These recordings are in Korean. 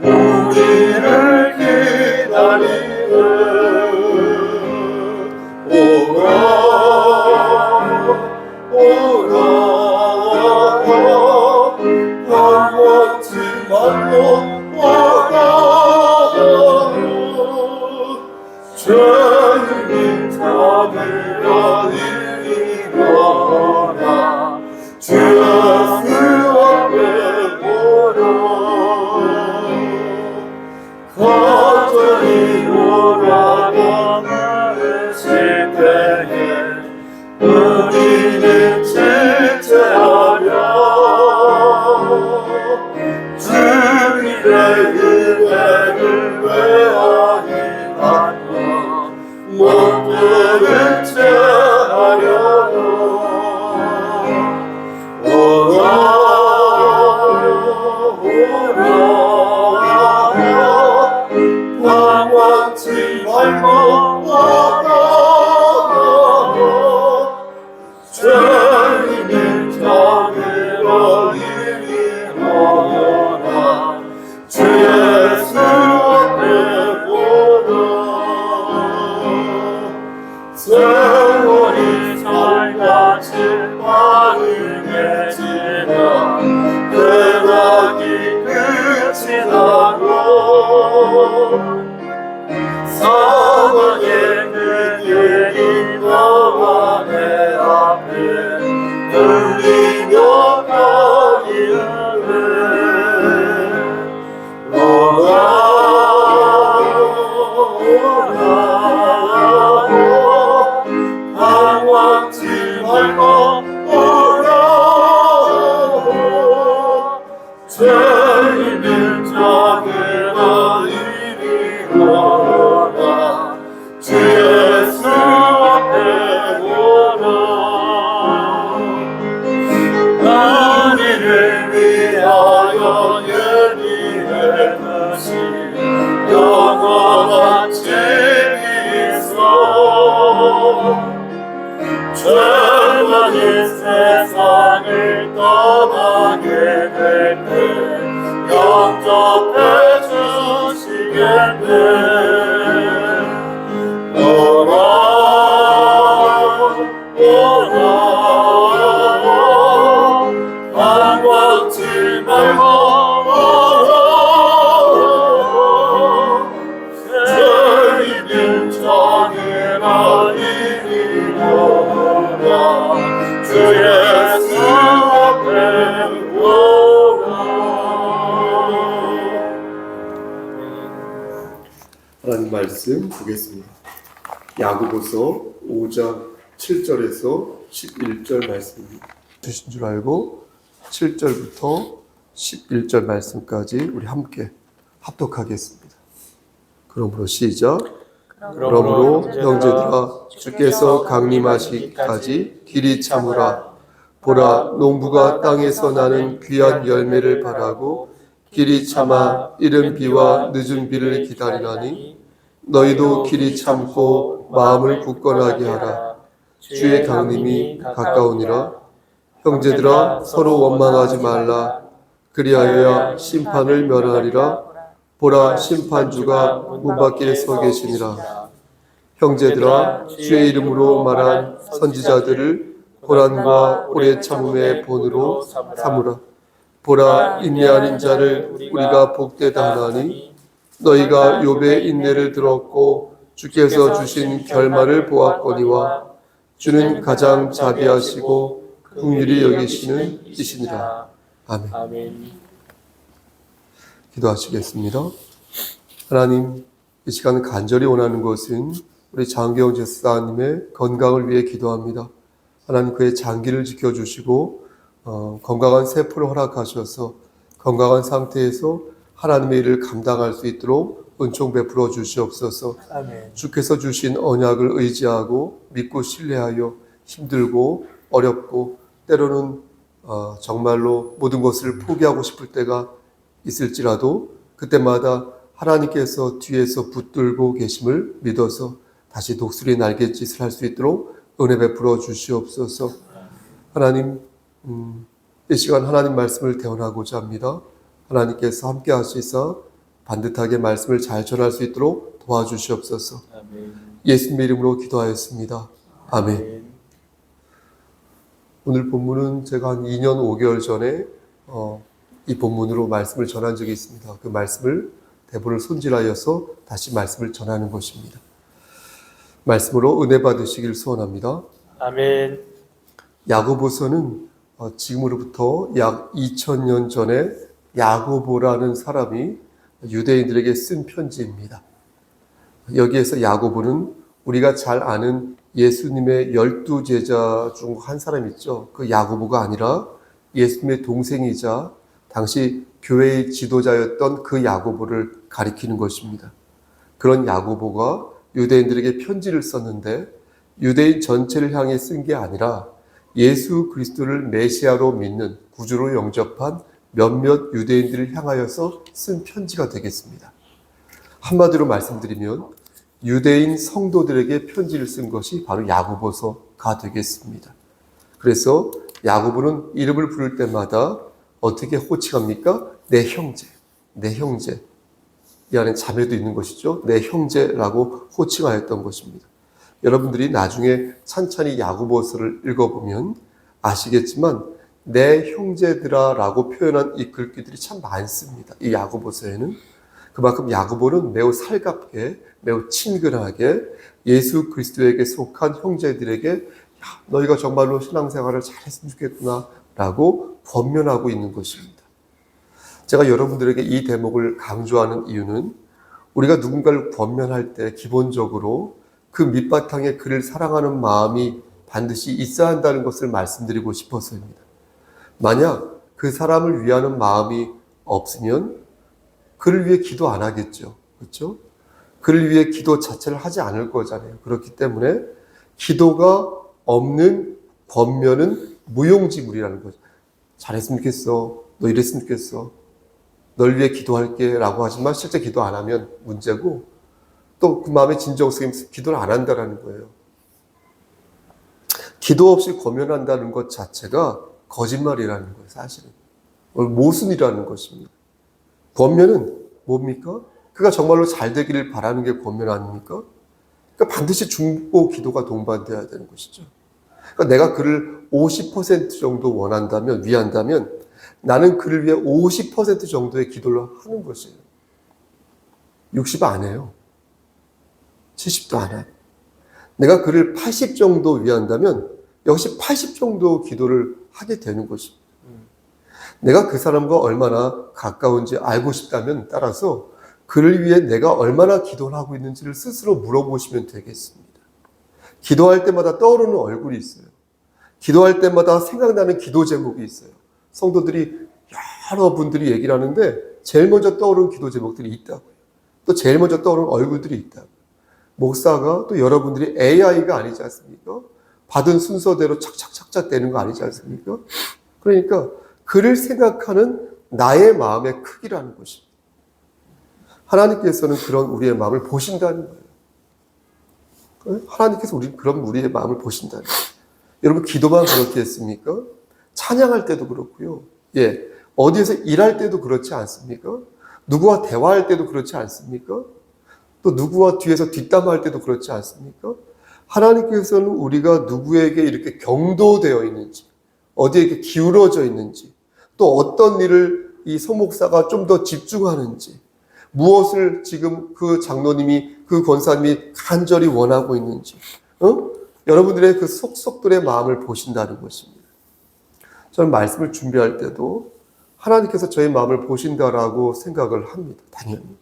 우리를 기다리는 오라 오라 방황치 말고 오라 주님 찾으러 이르러라 주 예수 앞에 오라 간절히 오라고 부르실 때에 우리는 질체하려 주님의 은혜를 외하니 받고 모두를 채하려고 오라 오라 방황치 말고 오라 주님을 찾으러 이르러라 주 예수 앞에 오라 세월이 살같이 빠르게 지나 대박이 끝이 나고 사망의 그늘이 너와 내 앞에 울리며 가리우네 오라 오라 방황치 말고 오라 주님을 찾으러 이르러라 주 예수 앞에 오라 우리를 위하여 예비해 두신 영원한 집이 있어 죄만이 세상을 떠나게 될 때 영접해 주시겠네 오라 오라 방황치 말고 오라 주님을 찾으러 이르러라 주 예수 앞에 오라 하나님 말씀 보겠습니다. 야고보서 5장 7절에서 11절 말씀입니다. 주신 줄 알고 7절부터 11절 말씀까지 우리 함께 합독하겠습니다. 그러므로 시작. 그러므로 형제들아 주께서 강림하시기까지 길이 참으라. 보라 농부가 땅에서 나는 귀한 열매를 바라고 길이 참아 이른 비와 늦은 비를 기다리나니 너희도 길이 참고 마음을 굳건하게 하라. 주의 강림이 가까우니라. 형제들아 서로 원망하지 말라. 그리하여야 심판을 면하리라. 보라 심판주가 문 밖에 서 계시니라. 형제들아 주의 이름으로 말한 선지자들을 고난과 오래 참음의 본으로 삼으라. 보라 인내하는 자를 우리가 복되다 하나니 너희가 욥의 인내를 들었고 주께서 주신 결말을 보았거니와 주는 가장 자비하시고 긍휼히 여기시는 이시니라. 아멘. 기도하시겠습니다. 하나님, 이 시간 간절히 원하는 것은 우리 장기영 제사님의 건강을 위해 기도합니다. 하나님 그의 장기를 지켜주시고 건강한 세포를 허락하셔서 건강한 상태에서 하나님의 일을 감당할 수 있도록 은총 베풀어 주시옵소서. 아멘. 주께서 주신 언약을 의지하고 믿고 신뢰하여 힘들고 어렵고 때로는 정말로 모든 것을 포기하고 싶을 때가 있을지라도 그때마다 하나님께서 뒤에서 붙들고 계심을 믿어서 다시 독수리 날갯짓을 할 수 있도록 은혜 베풀어 주시옵소서. 하나님, 이 시간 하나님 말씀을 대언하고자 합니다. 하나님께서 함께 하시사 반듯하게 말씀을 잘 전할 수 있도록 도와주시옵소서. 아멘. 예수님의 이름으로 기도하였습니다. 아멘. 오늘 본문은 제가 한 2년 5개월 전에 이 본문으로 말씀을 전한 적이 있습니다. 그 말씀을 대본을 손질하여서 다시 말씀을 전하는 것입니다. 말씀으로 은혜 받으시길 소원합니다. 아멘. 야고보서는 지금으로부터 약 2000년 전에 야고보라는 사람이 유대인들에게 쓴 편지입니다. 여기에서 야고보는 우리가 잘 아는 예수님의 12제자 중 한 사람 있죠. 그 야고보가 아니라 예수님의 동생이자 당시 교회의 지도자였던 그 야고보를 가리키는 것입니다. 그런 야고보가 유대인들에게 편지를 썼는데 유대인 전체를 향해 쓴 게 아니라 예수 그리스도를 메시아로 믿는 구주로 영접한 몇몇 유대인들을 향하여서 쓴 편지가 되겠습니다. 한마디로 말씀드리면 유대인 성도들에게 편지를 쓴 것이 바로 야고보서가 되겠습니다. 그래서 야고보는 이름을 부를 때마다 어떻게 호칭합니까? 내 형제, 내 형제. 이 안에 자매도 있는 것이죠. 내 형제라고 호칭하였던 것입니다. 여러분들이 나중에 찬찬히 야고보서를 읽어보면 아시겠지만 내 형제들아 라고 표현한 이 글귀들이 참 많습니다. 이 야고보서에는. 그만큼 야고보는 매우 살갑게 매우 친근하게 예수 그리스도에게 속한 형제들에게 너희가 정말로 신앙생활을 잘했으면 좋겠구나 라고 권면하고 있는 것입니다. 제가 여러분들에게 이 대목을 강조하는 이유는 우리가 누군가를 권면할 때 기본적으로 그 밑바탕에 그를 사랑하는 마음이 반드시 있어야 한다는 것을 말씀드리고 싶어서입니다. 만약 그 사람을 위하는 마음이 없으면 그를 위해 기도 안 하겠죠. 그렇죠? 그를 위해 기도 자체를 하지 않을 거잖아요. 그렇기 때문에 기도가 없는 권면은 무용지물이라는 거죠. 잘했으면 좋겠어. 너 이랬으면 좋겠어. 널 위해 기도할게 라고 하지만 실제 기도 안 하면 문제고 또 그 마음의 진정성이 기도를 안 한다는 거예요. 기도 없이 권면한다는 것 자체가 거짓말이라는 거예요. 사실은. 모순이라는 것입니다. 권면은 뭡니까? 그가 정말로 잘 되기를 바라는 게 권면 아닙니까? 그러니까 반드시 중보 기도가 동반되어야 되는 것이죠. 그러니까 내가 그를 50% 정도 원한다면, 위한다면 나는 그를 위해 50% 정도의 기도를 하는 것이에요. 60 안 해요. 70도 안 해요. 내가 그를 80 정도 위한다면 역시 80 정도 기도를 하게 되는 것입니다. 내가 그 사람과 얼마나 가까운지 알고 싶다면 따라서 그를 위해 내가 얼마나 기도를 하고 있는지를 스스로 물어보시면 되겠습니다. 기도할 때마다 떠오르는 얼굴이 있어요. 기도할 때마다 생각나는 기도 제목이 있어요. 성도들이 여러분들이 얘기를 하는데 제일 먼저 떠오르는 기도 제목들이 있다고요. 또 제일 먼저 떠오르는 얼굴들이 있다고요. 목사가 또 여러분들이 AI가 아니지 않습니까? 받은 순서대로 착착착착 되는 거 아니지 않습니까? 그러니까 그를 생각하는 나의 마음의 크기라는 것입니다. 하나님께서는 그런 우리의 마음을 보신다는 거예요. 하나님께서 그런 우리의 마음을 보신다는 거예요. 여러분 기도만 그렇게 했습니까? 찬양할 때도 그렇고요. 예, 어디에서 일할 때도 그렇지 않습니까? 누구와 대화할 때도 그렇지 않습니까? 또 누구와 뒤에서 뒷담화할 때도 그렇지 않습니까? 하나님께서는 우리가 누구에게 이렇게 경도되어 있는지, 어디에 이렇게 기울어져 있는지, 또 어떤 일을 이 소목사가 좀 더 집중하는지, 무엇을 지금 그 장로님이, 그 권사님이 간절히 원하고 있는지, 여러분들의 그 속속들의 마음을 보신다는 것입니다. 저는 말씀을 준비할 때도 하나님께서 저의 마음을 보신다라고 생각을 합니다. 당연히.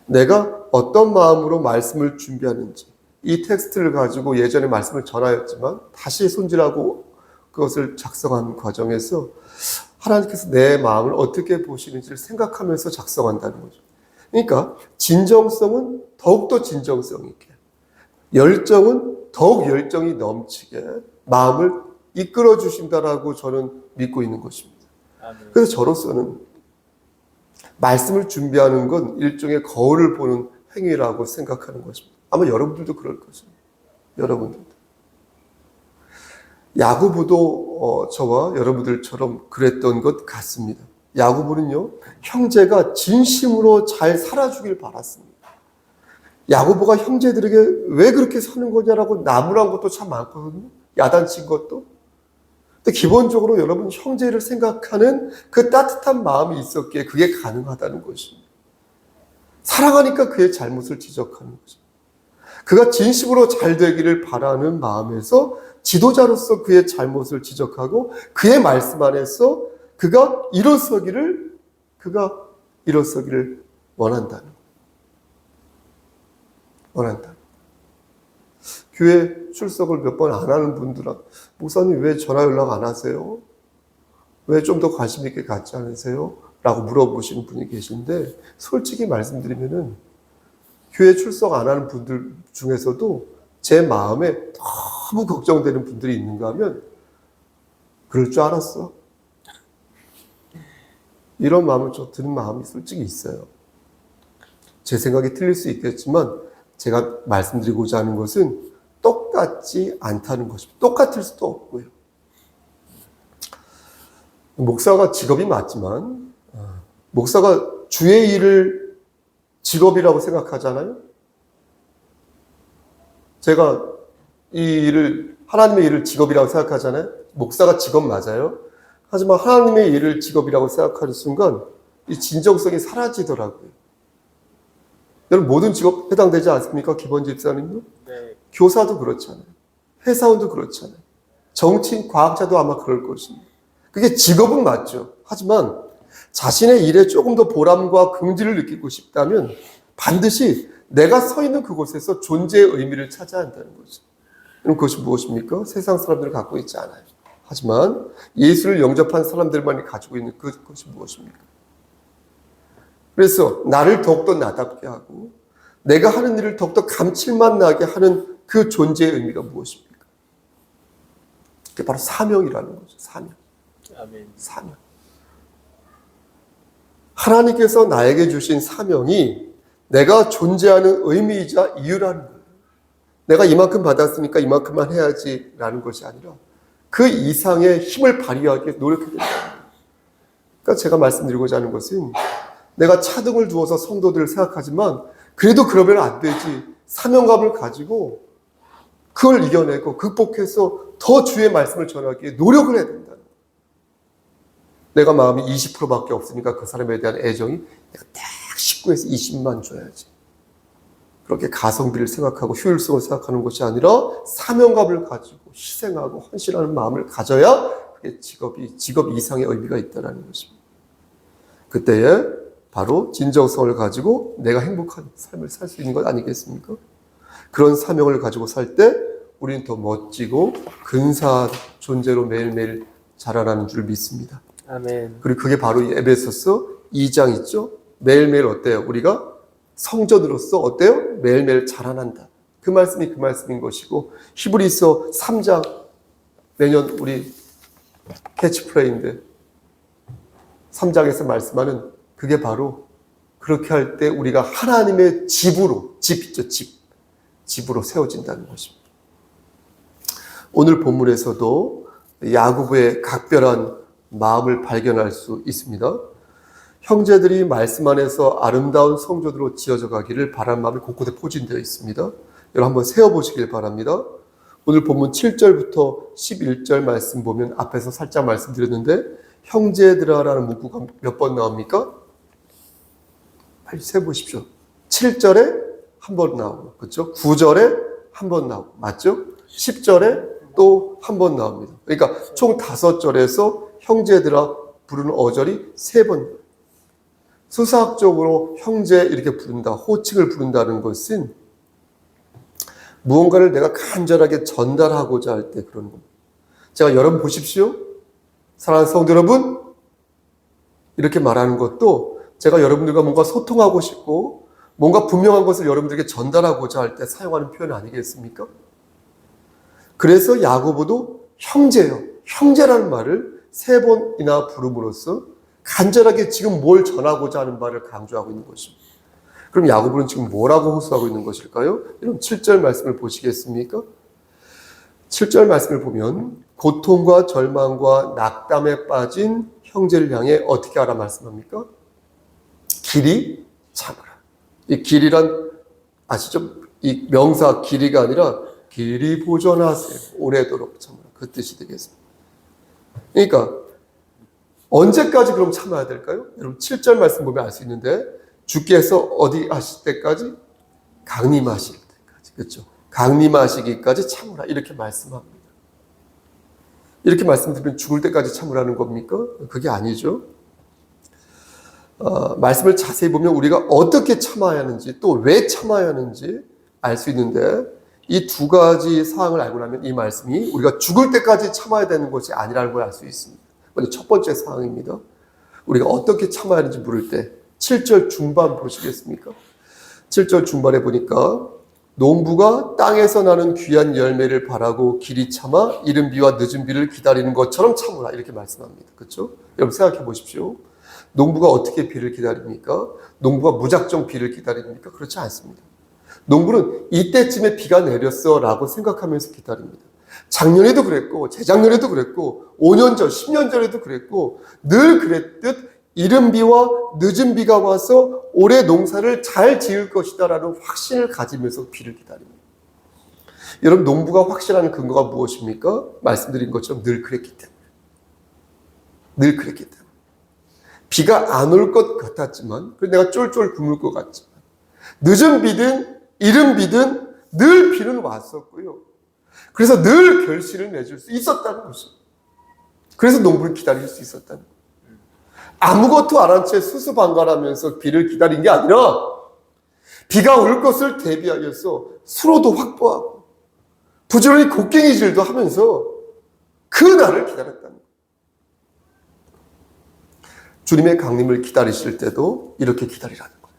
내가 어떤 마음으로 말씀을 준비하는지, 이 텍스트를 가지고 예전에 말씀을 전하였지만 다시 손질하고 그것을 작성한 과정에서 하나님께서 내 마음을 어떻게 보시는지를 생각하면서 작성한다는 거죠. 그러니까 진정성은 더욱더 진정성 있게, 열정은 더욱 열정이 넘치게 마음을 이끌어 주신다라고 저는 믿고 있는 것입니다. 그래서 저로서는 말씀을 준비하는 건 일종의 거울을 보는 행위라고 생각하는 것입니다. 아마 여러분들도 그럴 것입니다. 여러분들도. 야고보도 저와 여러분들처럼 그랬던 것 같습니다. 야고보는요, 형제가 진심으로 잘 살아주길 바랐습니다. 야고보가 형제들에게 왜 그렇게 사는 거냐라고 나무란 것도 참 많거든요. 야단친 것도. 근데 기본적으로 여러분 형제를 생각하는 그 따뜻한 마음이 있었기에 그게 가능하다는 것입니다. 사랑하니까 그의 잘못을 지적하는 거죠. 그가 진심으로 잘 되기를 바라는 마음에서 지도자로서 그의 잘못을 지적하고 그의 말씀 안에서 그가 일어서기를 원한다. 교회 출석을 몇 번 안 하는 분들은 목사님 왜 전화 연락 안 하세요? 왜 좀 더 관심 있게 갖지 않으세요? 라고 물어보시는 분이 계신데 솔직히 말씀드리면은 교회 출석 안 하는 분들 중에서도 제 마음에 너무 걱정되는 분들이 있는가 하면 그럴 줄 알았어. 이런 마음을 좀 드는 마음이 솔직히 있어요. 제 생각이 틀릴 수 있겠지만 제가 말씀드리고자 하는 것은 똑같지 않다는 것입니다. 똑같을 수도 없고요. 목사가 직업이 맞지만 목사가 주의 일을 직업이라고 생각하잖아요. 제가 이 일을 하나님의 일을 직업이라고 생각하잖아요. 목사가 직업 맞아요. 하지만 하나님의 일을 직업이라고 생각하는 순간 이 진정성이 사라지더라고요. 여러분 모든 직업 해당되지 않습니까? 기본 집사님도? 네. 교사도 그렇잖아요. 회사원도 그렇잖아요. 정치인, 과학자도 아마 그럴 것입니다. 그게 직업은 맞죠. 하지만 자신의 일에 조금 더 보람과 긍지를 느끼고 싶다면 반드시 내가 서 있는 그곳에서 존재의 의미를 찾아야 한다는 거죠. 그럼 그것이 무엇입니까? 세상 사람들은 갖고 있지 않아요. 하지만 예수를 영접한 사람들만이 가지고 있는 그것이 무엇입니까? 그래서 나를 더욱더 나답게 하고 내가 하는 일을 더욱더 감칠맛 나게 하는 그 존재의 의미가 무엇입니까? 그게 바로 사명이라는 거죠. 사명. 아멘. 사명. 하나님께서 나에게 주신 사명이 내가 존재하는 의미이자 이유라는 거예요. 내가 이만큼 받았으니까 이만큼만 해야지라는 것이 아니라 그 이상의 힘을 발휘하기 위해 노력해야 된다. 그러니까 제가 말씀드리고자 하는 것은 내가 차등을 두어서 성도들을 생각하지만 그래도 그러면 안 되지. 사명감을 가지고 그걸 이겨내고 극복해서 더 주의 말씀을 전하기 위해 노력을 해야 된다. 내가 마음이 20%밖에 없으니까 그 사람에 대한 애정이 내가 딱 19에서 20만 줘야지. 그렇게 가성비를 생각하고 효율성을 생각하는 것이 아니라 사명감을 가지고 희생하고 헌신하는 마음을 가져야 그게 직업 이상의 의미가 있다는 것입니다. 그때에 바로 진정성을 가지고 내가 행복한 삶을 살 수 있는 것 아니겠습니까? 그런 사명을 가지고 살 때 우리는 더 멋지고 근사한 존재로 매일매일 자라나는 줄 믿습니다. 아멘. 그리고 그게 바로 이 에베소서 2장 있죠? 매일매일 어때요? 우리가 성전으로서 어때요? 매일매일 자라난다. 그 말씀이 그 말씀인 것이고 히브리서 3장 내년 우리 캐치프레이인데 3장에서 말씀하는 그게 바로 그렇게 할 때 우리가 하나님의 집으로 집 있죠? 집으로 세워진다는 것입니다. 오늘 본문에서도 야고보의 각별한 마음을 발견할 수 있습니다. 형제들이 말씀 안에서 아름다운 성도들로 지어져 가기를 바라는 마음이 곳곳에 포진되어 있습니다. 여러분 한번 세어보시길 바랍니다. 오늘 본문 7절부터 11절 말씀 보면 앞에서 살짝 말씀드렸는데 형제들아라는 문구가 몇 번 나옵니까? 빨리 세보십시오. 7절에 한 번 나오고, 그렇죠? 9절에 한 번 나오고, 맞죠? 10절에 또 한 번 나옵니다. 그러니까 총 5절에서 형제들아 부르는 어절이 3번. 수사학적으로 형제 이렇게 부른다, 호칭을 부른다는 것은 무언가를 내가 간절하게 전달하고자 할 때 그런 겁니다. 제가 여러분 보십시오. 사랑하는 성도 여러분, 이렇게 말하는 것도 제가 여러분들과 뭔가 소통하고 싶고 뭔가 분명한 것을 여러분들에게 전달하고자 할 때 사용하는 표현 아니겠습니까? 그래서 야고보도 형제요. 형제라는 말을 3번이나 부름으로써 간절하게 지금 뭘 전하고자 하는 바를 강조하고 있는 것입니다. 그럼 야고보는 지금 뭐라고 호소하고 있는 것일까요? 여러분 7절 말씀을 보시겠습니까? 7절 말씀을 보면 고통과 절망과 낙담에 빠진 형제를 향해 어떻게 하라 말씀합니까? 길이 참으라. 이 길이란 아시죠? 이 명사 길이가 아니라 길이 보존하세요. 오래도록 참으라. 그 뜻이 되겠습니다. 그러니까 언제까지 그럼 참아야 될까요? 여러분 7절 말씀 보면 알 수 있는데 주께서 어디 하실 때까지? 강림하실 때까지. 그렇죠? 강림하시기까지 참으라. 이렇게 말씀합니다. 이렇게 말씀드리면 죽을 때까지 참으라는 겁니까? 그게 아니죠. 말씀을 자세히 보면 우리가 어떻게 참아야 하는지 또 왜 참아야 하는지 알 수 있는데 이 두 가지 사항을 알고 나면 이 말씀이 우리가 죽을 때까지 참아야 되는 것이 아니라는 걸 알 수 있습니다. 먼저 첫 번째 사항입니다. 우리가 어떻게 참아야 하는지 물을 때 7절 중반 보시겠습니까? 7절 중반에 보니까 농부가 땅에서 나는 귀한 열매를 바라고 길이 참아 이른 비와 늦은 비를 기다리는 것처럼 참으라 이렇게 말씀합니다. 그렇죠? 여러분 생각해 보십시오. 농부가 어떻게 비를 기다립니까? 농부가 무작정 비를 기다립니까? 그렇지 않습니다. 농부는 이때쯤에 비가 내렸어 라고 생각하면서 기다립니다. 작년에도 그랬고 재작년에도 그랬고 5년 전, 10년 전에도 그랬고 늘 그랬듯 이른 비와 늦은 비가 와서 올해 농사를 잘 지을 것이다 라는 확신을 가지면서 비를 기다립니다. 여러분 농부가 확신하는 근거가 무엇입니까? 말씀드린 것처럼 늘 그랬기 때문에. 늘 그랬기 때문에. 비가 안 올 것 같았지만 내가 쫄쫄 굶을 것 같지만 늦은 비든 이른 비든 늘 비는 왔었고요. 그래서 늘 결실을 맺을 수 있었다는 것입니다. 그래서 농부를 기다릴 수 있었다는 거예요. 아무것도 안 한 채 수수방관하면서 비를 기다린 게 아니라 비가 올 것을 대비하여서 수로도 확보하고 부지런히 곡괭이질도 하면서 그 날을 기다렸다는 거예요. 주님의 강림을 기다리실 때도 이렇게 기다리라는 거예요.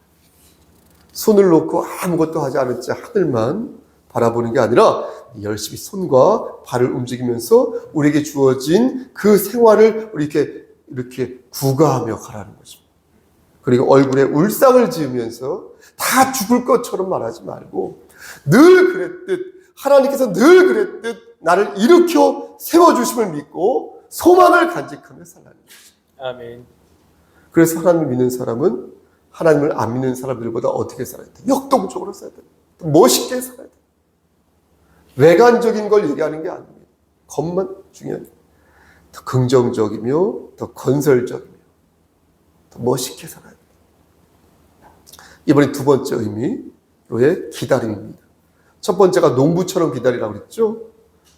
손을 놓고 아무것도 하지 않은 채 하늘만 바라보는 게 아니라 열심히 손과 발을 움직이면서 우리에게 주어진 그 생활을 이렇게 구가하며 가라는 것입니다. 그리고 얼굴에 울상을 지으면서 다 죽을 것처럼 말하지 말고 늘 그랬듯 하나님께서 늘 그랬듯 나를 일으켜 세워주심을 믿고 소망을 간직하며 살라는 것입니다. 아멘. 그래서 하나님을 믿는 사람은 하나님을 안 믿는 사람들보다 어떻게 살아야 돼? 역동적으로 살아야 돼. 멋있게 살아야 돼. 외관적인 걸 얘기하는 게 아닙니다. 겉만 중요한 거예요. 더 긍정적이며 더 건설적이며 더 멋있게 살아야 돼요. 이번에 두 번째 의미로의 기다림입니다. 첫 번째가 농부처럼 기다리라고 그랬죠.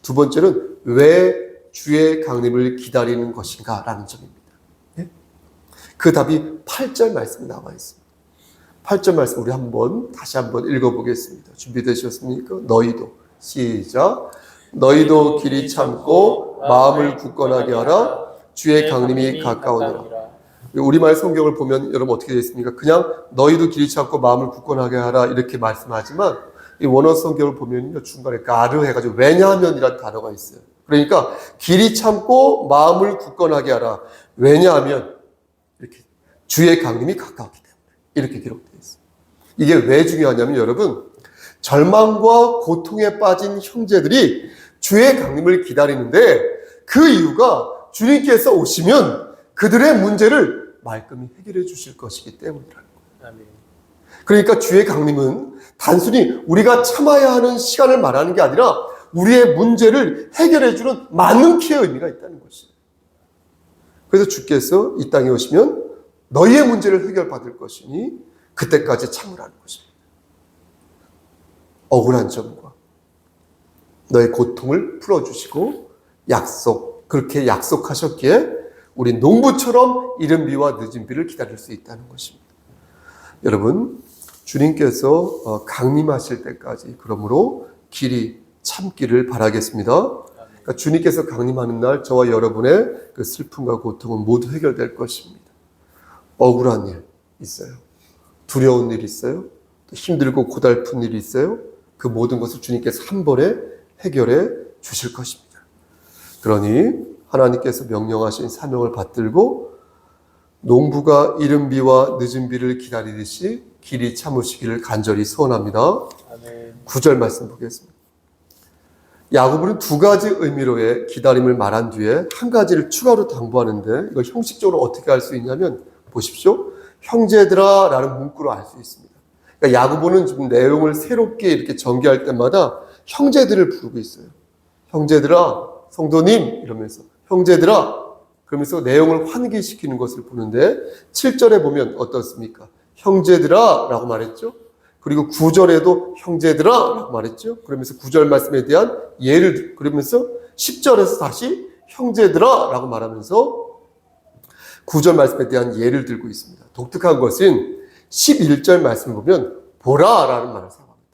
두 번째는 왜 주의 강림을 기다리는 것인가 라는 점입니다. 네? 그 답이 8절 말씀에 나와 있습니다. 8절 말씀 우리 다시 한번 읽어보겠습니다. 준비되셨습니까? 너희도 시작. 너희도 길이 참고 마음을 굳건하게 하라. 주의 강림이 가까우니라. 우리말 성경을 보면 여러분 어떻게 되어 있습니까? 그냥 너희도 길이 참고 마음을 굳건하게 하라 이렇게 말씀하지만 이 원어 성경을 보면 중간에 가르 해가지고 왜냐하면이라는 단어가 있어요. 그러니까 길이 참고 마음을 굳건하게 하라. 왜냐하면 이렇게 주의 강림이 가까웠기 때문에 이렇게 기록되어 있어요. 이게 왜 중요하냐면 여러분 절망과 고통에 빠진 형제들이 주의 강림을 기다리는데 그 이유가 주님께서 오시면 그들의 문제를 말끔히 해결해 주실 것이기 때문이라는 거예요. 아멘. 그러니까 주의 강림은 단순히 우리가 참아야 하는 시간을 말하는 게 아니라 우리의 문제를 해결해 주는 만능키의 의미가 있다는 것이에요. 그래서 주께서 이 땅에 오시면 너희의 문제를 해결받을 것이니 그때까지 참으라는 것입니다. 억울한 점과 너의 고통을 풀어주시고 그렇게 약속하셨기에 우리 농부처럼 이른 비와 늦은 비를 기다릴 수 있다는 것입니다. 여러분, 주님께서 강림하실 때까지 그러므로 길이 참기를 바라겠습니다. 그러니까 주님께서 강림하는 날 저와 여러분의 그 슬픔과 고통은 모두 해결될 것입니다. 억울한 일 있어요. 두려운 일 있어요. 또 힘들고 고달픈 일이 있어요. 그 모든 것을 주님께서 한 번에 해결해 주실 것입니다. 그러니 하나님께서 명령하신 사명을 받들고 농부가 이른 비와 늦은 비를 기다리듯이 길이 참으시기를 간절히 소원합니다. 아멘. 9절 말씀 보겠습니다. 야고보는 두 가지 의미로의 기다림을 말한 뒤에 한 가지를 추가로 당부하는데 이걸 형식적으로 어떻게 할 수 있냐면 보십시오. 형제들아 라는 문구로 알 수 있습니다. 그러니까 야고보는 지금 내용을 새롭게 이렇게 전개할 때마다 형제들을 부르고 있어요. 형제들아, 성도님 이러면서 형제들아 그러면서 내용을 환기시키는 것을 보는데 7절에 보면 어떻습니까? 형제들아 라고 말했죠. 그리고 9절에도 형제들아 라고 말했죠. 그러면서 9절 말씀에 대한 예를 그러면서 10절에서 다시 형제들아 라고 말하면서 9절 말씀에 대한 예를 들고 있습니다. 독특한 것은 11절 말씀을 보면 보라 라는 말을 사용합니다.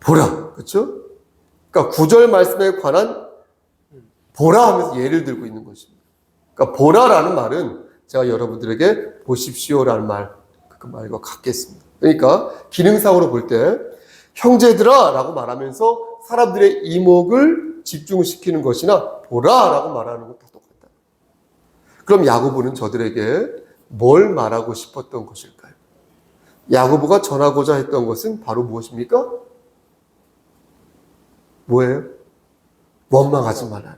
보라, 그렇죠? 그러니까 9절 말씀에 관한 보라 하면서 예를 들고 있는 것입니다. 그러니까 보라라는 말은 제가 여러분들에게 보십시오라는 그 말과 같겠습니다. 그러니까 기능상으로 볼 때 형제들아 라고 말하면서 사람들의 이목을 집중시키는 것이나 보라 라고 말하는 것 다 똑같다. 그럼 야고보는 저들에게 뭘 말하고 싶었던 것일까요? 야고보가 전하고자 했던 것은 바로 무엇입니까? 뭐예요? 원망하지 말라.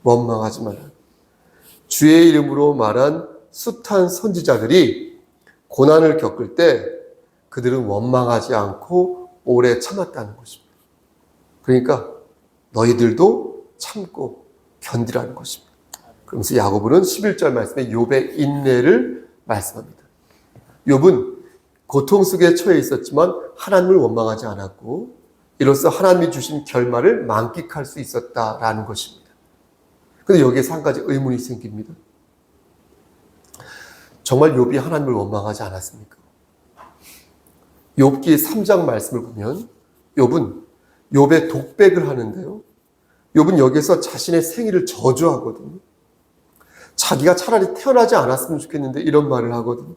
원망하지 말라. 주의 이름으로 말한 숱한 선지자들이 고난을 겪을 때 그들은 원망하지 않고 오래 참았다는 것입니다. 그러니까 너희들도 참고 견디라는 것입니다. 그러면서 야고보는 11절 말씀에 욥의 인내를 말씀합니다. 욥은 고통 속에 처해 있었지만 하나님을 원망하지 않았고 이로써 하나님이 주신 결말을 만끽할 수 있었다라는 것입니다. 그런데 여기에서 한 가지 의문이 생깁니다. 정말 욥이 하나님을 원망하지 않았습니까? 욥기 3장 말씀을 보면 욥은 욥의 독백을 하는데요. 욥은 여기서 자신의 생일을 저주하거든요. 자기가 차라리 태어나지 않았으면 좋겠는데 이런 말을 하거든요.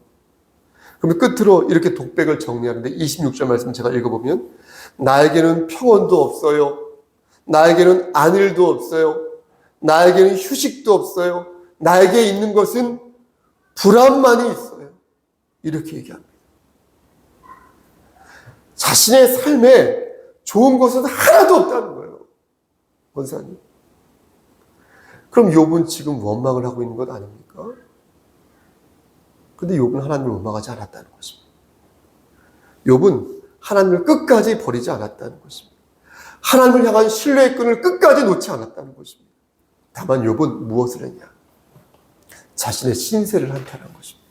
그러면 끝으로 이렇게 독백을 정리하는데 26절 말씀 제가 읽어보면 나에게는 평온도 없어요. 나에게는 안일도 없어요. 나에게는 휴식도 없어요. 나에게 있는 것은 불안만이 있어요. 이렇게 얘기합니다. 자신의 삶에 좋은 것은 하나도 없다는 거예요. 권사님. 그럼 욥은 지금 원망을 하고 있는 것 아닙니까? 근데 욥은 하나님을 원망하지 않았다는 것입니다. 욥은 하나님을 끝까지 버리지 않았다는 것입니다. 하나님을 향한 신뢰의 끈을 끝까지 놓지 않았다는 것입니다. 다만 욥은 무엇을 했냐? 자신의 신세를 한탄한 것입니다.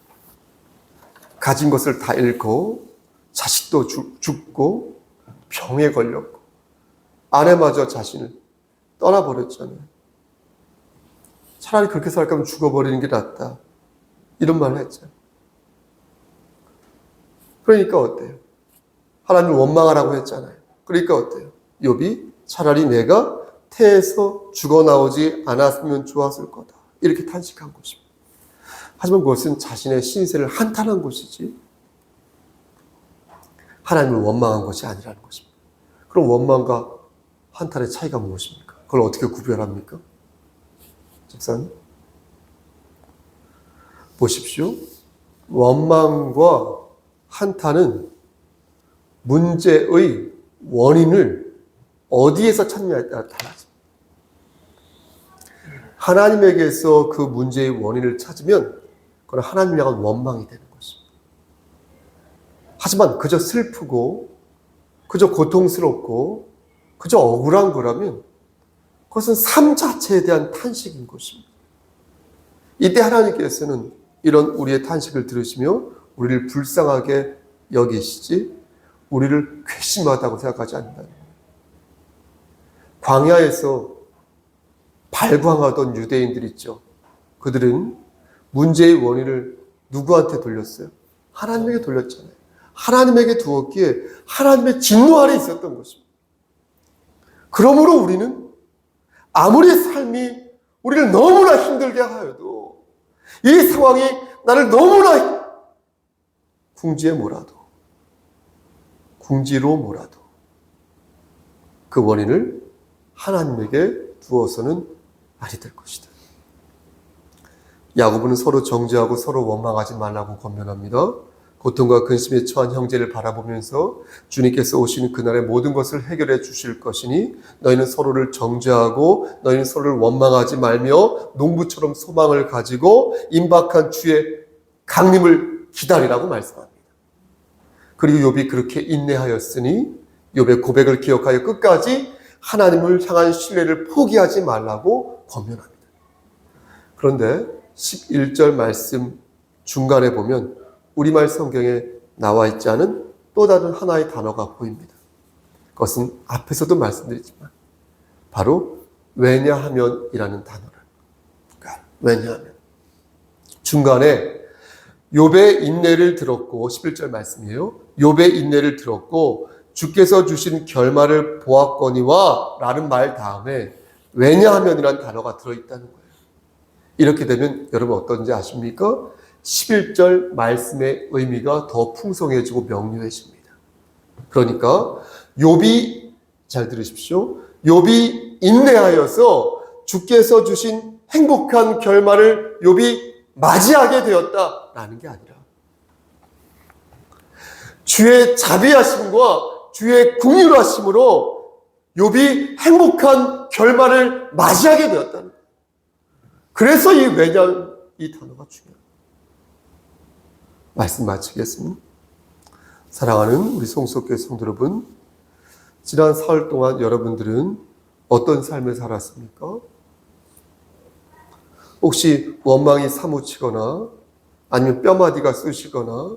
가진 것을 다 잃고 자식도 죽고 병에 걸렸고 아내마저 자신을 떠나버렸잖아요. 차라리 그렇게 살 거면 죽어버리는 게 낫다. 이런 말을 했잖아요. 그러니까 어때요? 하나님을 원망하라고 했잖아요. 그러니까 어때요? 욥이 차라리 내가 태에서 죽어나오지 않았으면 좋았을 거다. 이렇게 탄식한 것입니다. 하지만 그것은 자신의 신세를 한탄한 것이지 하나님을 원망한 것이 아니라는 것입니다. 그럼 원망과 한탄의 차이가 무엇입니까? 그걸 어떻게 구별합니까? 집사님? 보십시오. 원망과 한탄은 문제의 원인을 어디에서 찾느냐에 따라 달라집니다. 하나님에게서 그 문제의 원인을 찾으면 그건 하나님을 향한 원망이 되는 것입니다. 하지만 그저 슬프고 그저 고통스럽고 그저 억울한 거라면 그것은 삶 자체에 대한 탄식인 것입니다. 이때 하나님께서는 이런 우리의 탄식을 들으시며 우리를 불쌍하게 여기시지 우리를 괘씸하다고 생각하지 않는다는 거예요. 광야에서 발광하던 유대인들 있죠. 그들은 문제의 원인을 누구한테 돌렸어요? 하나님에게 돌렸잖아요. 하나님에게 두었기에 하나님의 진노 아래 있었던 것입니다. 그러므로 우리는 아무리 삶이 우리를 너무나 힘들게 하여도 이 상황이 나를 너무나 궁지로 몰아도 그 원인을 하나님에게 두어서는 아니 될 것이다. 야고보는 서로 정죄하고 서로 원망하지 말라고 권면합니다. 고통과 근심에 처한 형제를 바라보면서 주님께서 오시는 그날의 모든 것을 해결해 주실 것이니 너희는 서로를 정죄하고 너희는 서로를 원망하지 말며 농부처럼 소망을 가지고 임박한 주의 강림을 기다리라고 말씀합니다. 그리고 욥이 그렇게 인내하였으니 욥의 고백을 기억하여 끝까지 하나님을 향한 신뢰를 포기하지 말라고 권면합니다. 그런데 11절 말씀 중간에 보면 우리말 성경에 나와 있지 않은 또 다른 하나의 단어가 보입니다. 그것은 앞에서도 말씀드렸지만 바로 왜냐하면이라는 단어를, 그러니까 왜냐하면 중간에 욥의 인내를 들었고 11절 말씀이에요. 욥의 인내를 들었고 주께서 주신 결말을 보았거니와 라는 말 다음에 왜냐하면이라는 단어가 들어있다는 거예요. 이렇게 되면 여러분 어떤지 아십니까? 11절 말씀의 의미가 더 풍성해지고 명료해집니다. 그러니까 욥이, 잘 들으십시오. 욥이 인내하여서 주께서 주신 행복한 결말을 욥이 맞이하게 되었다라는 게 아니라 주의 자비하심과 주의 긍휼하심으로 욥이 행복한 결말을 맞이하게 되었다는 거예요. 그래서 이 왜냐, 이 단어가 중요해요. 말씀 마치겠습니다. 사랑하는 우리 송석교회 성도 여러분, 지난 사흘 동안 여러분들은 어떤 삶을 살았습니까? 혹시 원망이 사무치거나 아니면 뼈마디가 쑤시거나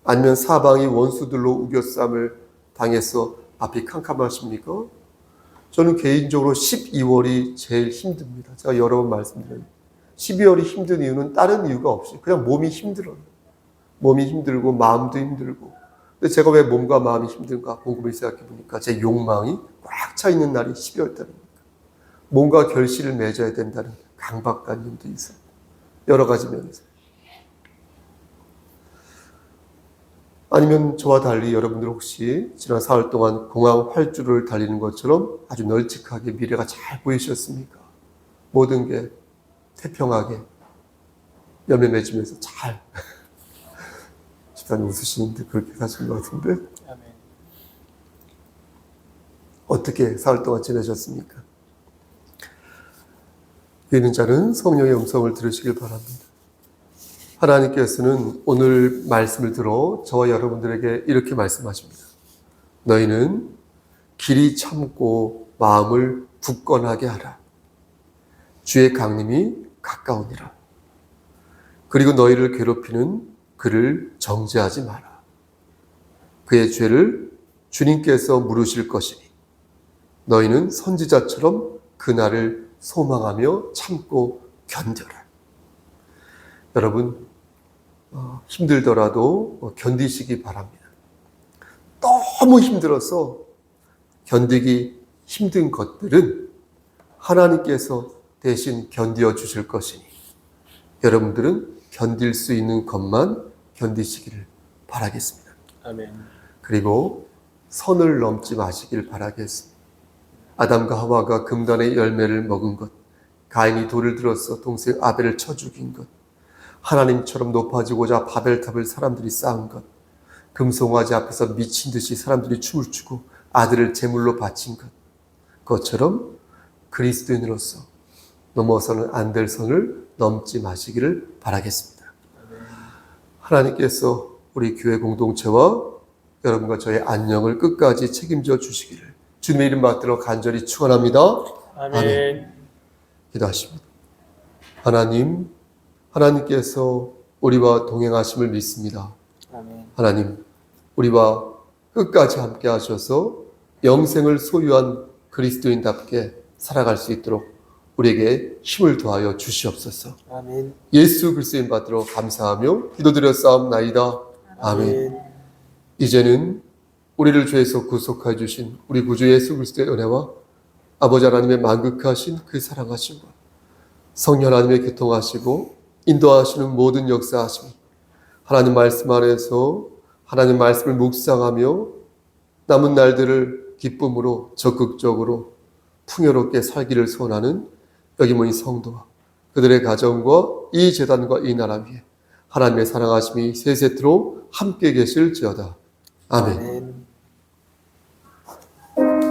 아니면 사방이 원수들로 우겨쌈을 당해서 앞이 캄캄하십니까? 저는 개인적으로 12월이 제일 힘듭니다. 제가 여러 번 말씀드려요. 12월이 힘든 이유는 다른 이유가 없이 그냥 몸이 힘들어요. 몸이 힘들고 마음도 힘들고. 근데 제가 왜 몸과 마음이 힘든가 곰곰이 생각해 보니까 제 욕망이 꽉 차 있는 날이 12월 달입니다. 뭔가 결실을 맺어야 된다는 강박관념도 있어요. 여러 가지 면에서. 아니면 저와 달리 여러분들 혹시 지난 사흘 동안 공항 활주로를 달리는 것처럼 아주 널찍하게 미래가 잘 보이셨습니까? 모든 게 태평하게 열매 맺으면서 잘. 집사님 웃으시는데 그렇게 사신 것 같은데. 아멘. 어떻게 사흘 동안 지내셨습니까? 귀 있는 자는 성령의 음성을 들으시길 바랍니다. 하나님께서는 오늘 말씀을 들어 저와 여러분들에게 이렇게 말씀하십니다. 너희는 길이 참고 마음을 굳건하게 하라. 주의 강림이 가까우니라. 그리고 너희를 괴롭히는 그를 정죄하지 마라. 그의 죄를 주님께서 물으실 것이니 너희는 선지자처럼 그날을 소망하며 참고 견뎌라. 여러분 힘들더라도 견디시기 바랍니다. 너무 힘들어서 견디기 힘든 것들은 하나님께서 대신 견디어 주실 것이니 여러분들은 견딜 수 있는 것만 견디시기를 바라겠습니다. 아멘. 그리고 선을 넘지 마시길 바라겠습니다. 아담과 하와가 금단의 열매를 먹은 것, 가인이 돌을 들어서 동생 아벨을 쳐 죽인 것, 하나님처럼 높아지고자 바벨탑을 사람들이 쌓은 것, 금송아지 앞에서 미친 듯이 사람들이 춤을 추고 아들을 제물로 바친 것, 그것처럼 그리스도인으로서 넘어서는 안 될 선을 넘지 마시기를 바라겠습니다. 하나님께서 우리 교회 공동체와 여러분과 저의 안녕을 끝까지 책임져 주시기를 주님의 이름 받들어 간절히 축원합니다. 아멘. 아멘. 기도하십니다. 하나님, 하나님께서 우리와 동행하심을 믿습니다. 아멘. 하나님, 우리와 끝까지 함께 하셔서 영생을 소유한 그리스도인답게 살아갈 수 있도록 우리에게 힘을 더하여 주시옵소서. 아멘. 예수 그리스도인 받들어 감사하며 기도드렸사옵나이다. 아멘. 이제는 우리를 죄에서 구속하여 주신 우리 구주 예수 그리스도의 은혜와 아버지 하나님의 만극하신 그 사랑하심과 성령 하나님의 교통하시고 인도하시는 모든 역사하심이 하나님 말씀 안에서 하나님 말씀을 묵상하며 남은 날들을 기쁨으로 적극적으로 풍요롭게 살기를 소원하는 여기 모인 성도와 그들의 가정과 이 재단과 이 나라 위에 하나님의 사랑하심이 세세토록 함께 계실지어다. 아멘. 아멘.